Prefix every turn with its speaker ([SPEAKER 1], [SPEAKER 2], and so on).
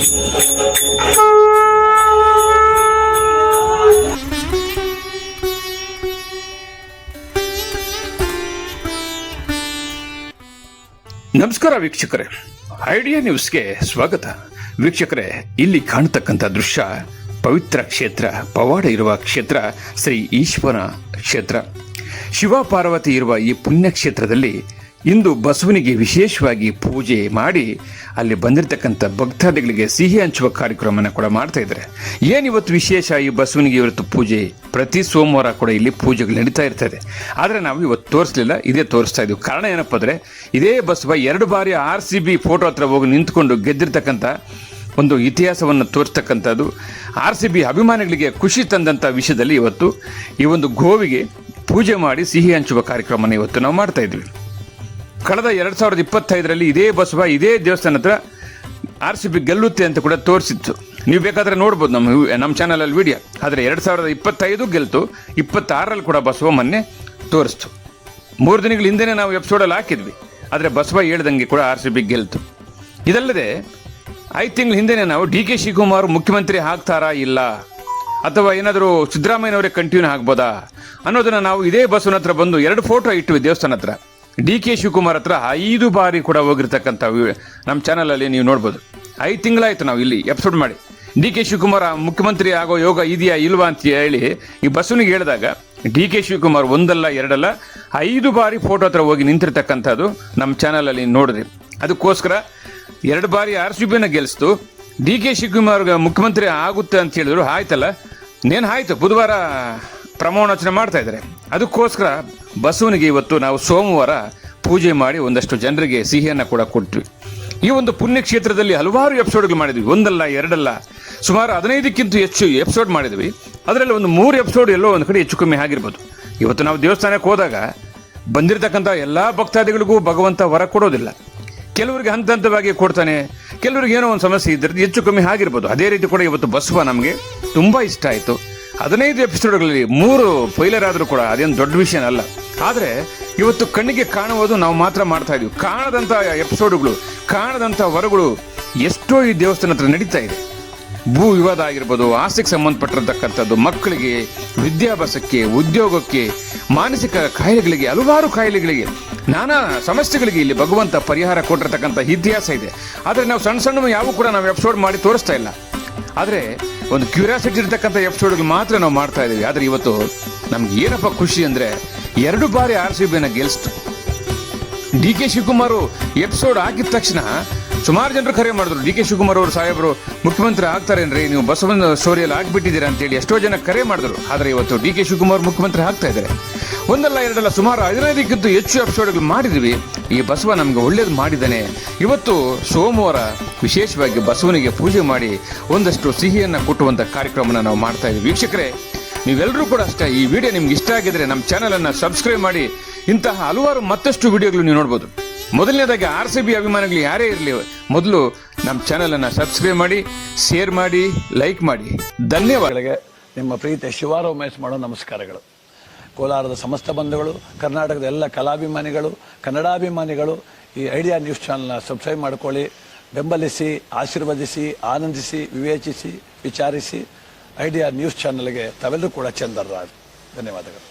[SPEAKER 1] ನಮಸ್ಕಾರ ವೀಕ್ಷಕರೇ, ಐಡಿಯಾ ನ್ಯೂಸ್ಗೆ ಸ್ವಾಗತ. ವೀಕ್ಷಕರೇ, ಇಲ್ಲಿ ಕಾಣತಕ್ಕಂಥ ದೃಶ್ಯ ಪವಿತ್ರ ಕ್ಷೇತ್ರ, ಪವಾಡ ಇರುವ ಕ್ಷೇತ್ರ, ಶ್ರೀ ಈಶ್ವರ ಕ್ಷೇತ್ರ. ಶಿವ ಪಾರ್ವತಿ ಇರುವ ಈ ಪುಣ್ಯಕ್ಷೇತ್ರದಲ್ಲಿ ಇಂದು ಬಸವನಿಗೆ ವಿಶೇಷವಾಗಿ ಪೂಜೆ ಮಾಡಿ ಅಲ್ಲಿ ಬಂದಿರತಕ್ಕಂಥ ಭಕ್ತಾದಿಗಳಿಗೆ ಸಿಹಿ ಹಂಚುವ ಕಾರ್ಯಕ್ರಮವನ್ನು ಕೂಡ ಮಾಡ್ತಾ ಇದ್ದಾರೆ. ಏನಿವತ್ತು ವಿಶೇಷ ಈ ಬಸವನಿಗೆ ಇವತ್ತು ಪೂಜೆ, ಪ್ರತಿ ಸೋಮವಾರ ಕೂಡ ಇಲ್ಲಿ ಪೂಜೆಗಳು ನಡೀತಾ ಇರ್ತದೆ. ಆದರೆ ನಾವು ಇವತ್ತು ತೋರಿಸಲಿಲ್ಲ, ಇದೇ ತೋರಿಸ್ತಾ ಇದ್ವಿ. ಕಾರಣ ಏನಪ್ಪ ಅಂದರೆ, ಇದೇ ಬಸವ 2 ಬಾರಿ RCB ಫೋಟೋ ಹತ್ರ ಹೋಗಿ ನಿಂತ್ಕೊಂಡು ಗೆದ್ದಿರ್ತಕ್ಕಂಥ ಒಂದು ಇತಿಹಾಸವನ್ನು ತೋರಿಸ್ತಕ್ಕಂಥದ್ದು, RCB ಅಭಿಮಾನಿಗಳಿಗೆ ಖುಷಿ ತಂದಂಥ ವಿಷಯದಲ್ಲಿ ಇವತ್ತು ಈ ಒಂದು ಗೋವಿಗೆ ಪೂಜೆ ಮಾಡಿ ಸಿಹಿ ಹಂಚುವ ಕಾರ್ಯಕ್ರಮನ ಇವತ್ತು ನಾವು ಮಾಡ್ತಾ ಇದ್ವಿ. ಕಳೆದ 2025ರಲ್ಲಿ ಇದೇ ಬಸವ ಇದೇ ದೇವಸ್ಥಾನ ಹತ್ರ RCB ಗೆಲ್ಲುತ್ತೆ ಅಂತ ಕೂಡ ತೋರಿಸಿತ್ತು. ನೀವು ಬೇಕಾದರೆ ನೋಡ್ಬೋದು ನಮ್ಮ ಚಾನಲಲ್ಲಿ ವಿಡಿಯೋ. ಆದರೆ 2025 ಗೆಲ್ತು, 26ರಲ್ಲಿ ಕೂಡ ಬಸವ ಮೊನ್ನೆ ತೋರಿಸ್ತು. 3 ದಿನಗಳ ಹಿಂದೆನೇ ನಾವು ಎಪಿಸೋಡಲ್ಲಿ ಹಾಕಿದ್ವಿ. ಆದರೆ ಬಸವ ಹೇಳ್ದಂಗೆ ಕೂಡ RCB ಗೆಲ್ತು. ಇದಲ್ಲದೆ 5 ತಿಂಗಳ ಹಿಂದೆನೇ ನಾವು DK ಶಿವಕುಮಾರ್ ಮುಖ್ಯಮಂತ್ರಿ ಆಗ್ತಾರಾ ಇಲ್ಲ, ಅಥವಾ ಏನಾದರೂ ಸಿದ್ದರಾಮಯ್ಯನವರೇ ಕಂಟಿನ್ಯೂ ಆಗ್ಬೋದಾ ಅನ್ನೋದನ್ನು ನಾವು ಇದೇ ಬಸವನ ಹತ್ರ ಬಂದು 2 ಫೋಟೋ ಇಟ್ವಿ ದೇವಸ್ಥಾನ ಹತ್ರ. DK ಶಿವಕುಮಾರ್ ಹತ್ರ 5 ಬಾರಿ ಕೂಡ ಹೋಗಿರ್ತಕ್ಕಂಥ ನಮ್ಮ ಚಾನಲಲ್ಲಿ ನೀವು ನೋಡ್ಬೋದು. 5 ತಿಂಗಳಾಯಿತು ನಾವು ಇಲ್ಲಿ ಎಪಿಸೋಡ್ ಮಾಡಿ. DK ಶಿವಕುಮಾರ್ ಮುಖ್ಯಮಂತ್ರಿ ಆಗೋ ಯೋಗ ಇದೆಯಾ ಇಲ್ವಾ ಅಂತ ಹೇಳಿ ಈ ಬಸವನಿಗೆ ಹೇಳಿದಾಗ DK ಶಿವಕುಮಾರ್ 1 ಅಲ್ಲ 2 ಅಲ್ಲ 5 ಬಾರಿ ಫೋಟೋ ಹತ್ರ ಹೋಗಿ ನಿಂತಿರ್ತಕ್ಕಂಥದ್ದು ನಮ್ಮ ಚಾನಲಲ್ಲಿ ನೋಡಿದ್ರಿ. ಅದಕ್ಕೋಸ್ಕರ 2 ಬಾರಿ RCBನ ಗೆಲ್ಲಿಸ್ತು, DK ಶಿವಕುಮಾರ್ ಮುಖ್ಯಮಂತ್ರಿ ಆಗುತ್ತೆ ಅಂತ ಹೇಳಿದ್ರು. ಆಯ್ತಲ್ಲ, ಆಯ್ತು, ಬುಧವಾರ ಪ್ರಮಾಣವಚನ ಮಾಡ್ತಾ ಇದ್ದಾರೆ. ಅದಕ್ಕೋಸ್ಕರ ಬಸವನಿಗೆ ಇವತ್ತು ನಾವು ಸೋಮವಾರ ಪೂಜೆ ಮಾಡಿ ಒಂದಷ್ಟು ಜನರಿಗೆ ಸಿಹಿಯನ್ನು ಕೂಡ ಕೊಟ್ವಿ. ಈ ಒಂದು ಪುಣ್ಯಕ್ಷೇತ್ರದಲ್ಲಿ ಹಲವಾರು ಎಪಿಸೋಡ್ಗಳು ಮಾಡಿದ್ವಿ, 1 ಅಲ್ಲ 2 ಅಲ್ಲ, ಸುಮಾರು 15ಕ್ಕಿಂತ ಹೆಚ್ಚು ಎಪಿಸೋಡ್ ಮಾಡಿದ್ವಿ. ಅದರಲ್ಲಿ ಒಂದು 3 ಎಪಿಸೋಡ್ ಎಲ್ಲೋ ಒಂದು ಕಡೆ ಹೆಚ್ಚು ಕಮ್ಮಿ ಆಗಿರ್ಬೋದು. ಇವತ್ತು ನಾವು ದೇವಸ್ಥಾನಕ್ಕೆ ಹೋದಾಗ ಬಂದಿರತಕ್ಕಂಥ ಎಲ್ಲ ಭಕ್ತಾದಿಗಳಿಗೂ ಭಗವಂತ ವರ ಕೊಡೋದಿಲ್ಲ. ಕೆಲವರಿಗೆ ಹಂತ ಹಂತವಾಗಿ ಕೊಡ್ತಾನೆ, ಕೆಲವರಿಗೆ ಏನೋ ಒಂದು ಸಮಸ್ಯೆ ಇದ್ದರೆ ಹೆಚ್ಚು ಕಮ್ಮಿ ಆಗಿರ್ಬೋದು. ಅದೇ ರೀತಿ ಕೂಡ ಇವತ್ತು ಬಸವ ನಮಗೆ ತುಂಬ ಇಷ್ಟ ಆಯಿತು. 15 ಎಪಿಸೋಡ್ಗಳಲ್ಲಿ 3 ಫೈಲರ್ ಆದರೂ ಕೂಡ ಅದೇನು ದೊಡ್ಡ ವಿಷಯ ಅಲ್ಲ. ಆದರೆ ಇವತ್ತು ಕಣ್ಣಿಗೆ ಕಾಣುವುದು ನಾವು ಮಾತ್ರ ಮಾಡ್ತಾ ಇದೀವಿ. ಕಾಣದಂಥ ಎಪಿಸೋಡ್ಗಳು, ಕಾಣದಂಥ ವರಗಳು ಎಷ್ಟೋ ಈ ದೇವಸ್ಥಾನ ಹತ್ರ ನಡೀತಾ ಇದೆ. ಭೂ ವಿವಾದ ಆಗಿರ್ಬೋದು, ಆಸ್ತಿಗೆ ಸಂಬಂಧಪಟ್ಟಿರತಕ್ಕಂಥದ್ದು, ಮಕ್ಕಳಿಗೆ ವಿದ್ಯಾಭ್ಯಾಸಕ್ಕೆ, ಉದ್ಯೋಗಕ್ಕೆ, ಮಾನಸಿಕ ಕಾಯಿಲೆಗಳಿಗೆ, ಹಲವಾರು ಕಾಯಿಲೆಗಳಿಗೆ, ನಾನಾ ಸಮಸ್ಯೆಗಳಿಗೆ ಇಲ್ಲಿ ಭಗವಂತ ಪರಿಹಾರ ಕೊಟ್ಟಿರ್ತಕ್ಕಂಥ ಇತಿಹಾಸ ಇದೆ. ಆದರೆ ನಾವು ಸಣ್ಣ ಸಣ್ಣ ಯಾವ ಕೂಡ ನಾವು ಎಪಿಸೋಡ್ ಮಾಡಿ ತೋರಿಸ್ತಾ ಇಲ್ಲ. ಆದರೆ ಒಂದು ಕ್ಯೂರಿಯಾಸಿಟಿ ಇರ್ತಕ್ಕಂಥ ಎಪಿಸೋಡ್ಗಳು ಮಾತ್ರ ನಾವು ಮಾಡ್ತಾ ಇದ್ದೀವಿ. ಆದರೆ ಇವತ್ತು ನಮ್ಗೆ ಏನಪ್ಪ ಖುಷಿ ಅಂದರೆ 2 ಬಾರಿ RCBನ ಗೆಲ್ಲಿಸ್ತು. DK ಶಿವಕುಮಾರ್ ಎಪಿಸೋಡ್ ಆಗಿದ ತಕ್ಷಣ ಸುಮಾರು ಜನರು ಕರೆ ಮಾಡಿದ್ರು, DK ಶಿವಕುಮಾರ್ ಅವರು ಸಾಹೇಬರು ಮುಖ್ಯಮಂತ್ರಿ ಆಗ್ತಾರೇನ್ರಿ, ನೀವು ಬಸವನ ಸ್ಟೋರಿಯಲ್ಲಿ ಆಗಿಬಿಟ್ಟಿದ್ದೀರಾ ಅಂತೇಳಿ ಎಷ್ಟೋ ಜನ ಕರೆ ಮಾಡಿದ್ರು. ಆದರೆ ಇವತ್ತು DK ಶಿವಕುಮಾರ್ ಮುಖ್ಯಮಂತ್ರಿ ಆಗ್ತಾ ಇದ್ದಾರೆ. 1 ಅಲ್ಲ 2 ಅಲ್ಲ, ಸುಮಾರು 15ಕ್ಕಿಂತ ಹೆಚ್ಚು ಎಪಿಸೋಡ್ಗಳು ಮಾಡಿದ್ವಿ. ಈ ಬಸವ ನಮ್ಗೆ ಒಳ್ಳೇದು ಮಾಡಿದ್ದಾನೆ. ಇವತ್ತು ಸೋಮವಾರ ವಿಶೇಷವಾಗಿ ಬಸವನಿಗೆ ಪೂಜೆ ಮಾಡಿ ಒಂದಷ್ಟು ಸಿಹಿಯನ್ನು ಕೊಟ್ಟುವಂಥ ಕಾರ್ಯಕ್ರಮನ ನಾವು ಮಾಡ್ತಾ ಇದ್ದೀವಿ. ವೀಕ್ಷಕರೇ, ನೀವೆಲ್ಲರೂ ಕೂಡ ಅಷ್ಟೇ, ಈ ವಿಡಿಯೋ ನಿಮ್ಗೆ ಇಷ್ಟ ಆಗಿದ್ರೆ ನಮ್ಮ ಚಾನಲನ್ನು ಸಬ್ಸ್ಕ್ರೈಬ್ ಮಾಡಿ. ಇಂತಹ ಹಲವಾರು ಮತ್ತಷ್ಟು ವಿಡಿಯೋಗಳು ನೀವು ನೋಡ್ಬೋದು. ಮೊದಲನೇದಾಗಿ RCB ಅಭಿಮಾನಿಗಳು ಯಾರೇ ಇರಲಿ, ಮೊದಲು ನಮ್ಮ ಚಾನಲನ್ನು ಸಬ್ಸ್ಕ್ರೈಬ್ ಮಾಡಿ, ಶೇರ್ ಮಾಡಿ, ಲೈಕ್ ಮಾಡಿ. ಧನ್ಯವಾದಗಳಿಗೆ
[SPEAKER 2] ನಿಮ್ಮ ಪ್ರೀತಿಯ ಶಿವಾರಾವ್ ಉಮೇಶ್ ಮಾಡೋ ನಮಸ್ಕಾರಗಳು. ಕೋಲಾರದ ಸಮಸ್ತ ಬಂಧುಗಳು, ಕರ್ನಾಟಕದ ಎಲ್ಲ ಕಲಾಭಿಮಾನಿಗಳು, ಕನ್ನಡಾಭಿಮಾನಿಗಳು ಈ ಐಡಿಯಾ ನ್ಯೂಸ್ ಚಾನಲ್ನ ಸಬ್ಸ್ಕ್ರೈಬ್ ಮಾಡ್ಕೊಳ್ಳಿ, ಬೆಂಬಲಿಸಿ, ಆಶೀರ್ವದಿಸಿ, ಆನಂದಿಸಿ, ವಿವೇಚಿಸಿ, ವಿಚಾರಿಸಿ. ಐಡಿಯಾ ನ್ಯೂಸ್ ಚಾನಲ್ಗೆ ತಾವೆಲ್ಲರೂ ಕೂಡ ಚಂದರಾಜ್. ಧನ್ಯವಾದಗಳು.